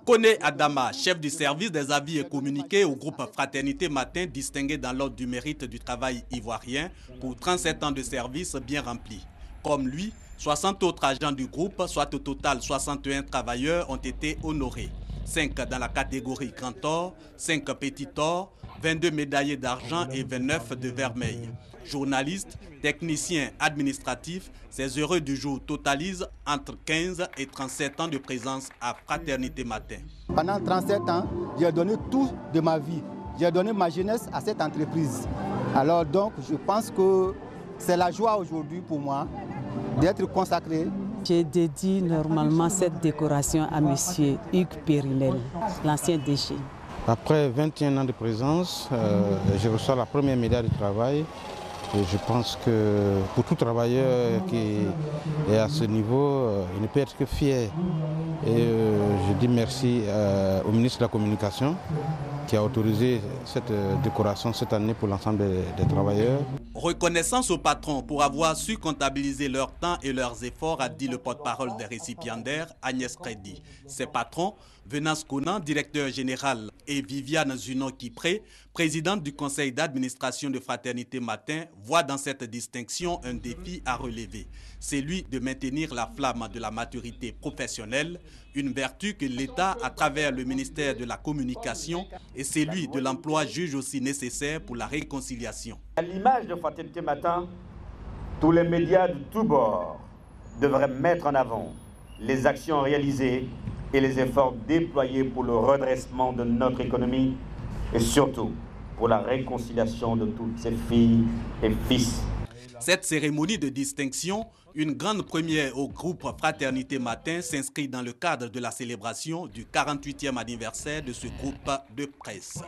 Koné Adama, chef du service des avis et communiqués au groupe Fraternité Matin, distingué dans l'ordre du mérite du travail ivoirien pour 37 ans de service bien remplis. Comme lui, 60 autres agents du groupe, soit au total 61 travailleurs, ont été honorés. 5 dans la catégorie Grand Or, 5 Petit Or, 22 médaillés d'argent et 29 de vermeil. Journalistes, techniciens administratifs, ces heureux du jour totalisent entre 15 et 37 ans de présence à Fraternité Matin. Pendant 37 ans, j'ai donné tout de ma vie. J'ai donné ma jeunesse à cette entreprise. Alors donc, je pense que c'est la joie aujourd'hui pour moi d'être consacré. J'ai dédié normalement cette décoration à M. Hugues Périnel, l'ancien DG. Après 21 ans de présence, je reçois la première médaille de travail. Et je pense que pour tout travailleur qui est à ce niveau, il ne peut être que fier. Et je dis merci au ministre de la Communication qui a autorisé cette décoration cette année pour l'ensemble des travailleurs. Reconnaissance aux patrons pour avoir su comptabiliser leur temps et leurs efforts, a dit le porte-parole des récipiendaires, Agnès Crédit. Ces patrons, Venance Conan, directeur général, et Viviane Zuno-Kipré, présidente du conseil d'administration de Fraternité Matin, voient dans cette distinction un défi à relever. C'est celui de maintenir la flamme de la maturité professionnelle, une vertu que l'État, à travers le ministère de la Communication, et celui de l'emploi juge aussi nécessaire pour la réconciliation. À l'image de Fraternité Matin, tous les médias de tous bords devraient mettre en avant les actions réalisées et les efforts déployés pour le redressement de notre économie et surtout pour la réconciliation de toutes ces filles et fils. Cette cérémonie de distinction, une grande première au groupe Fraternité Matin, s'inscrit dans le cadre de la célébration du 48e anniversaire de ce groupe de presse.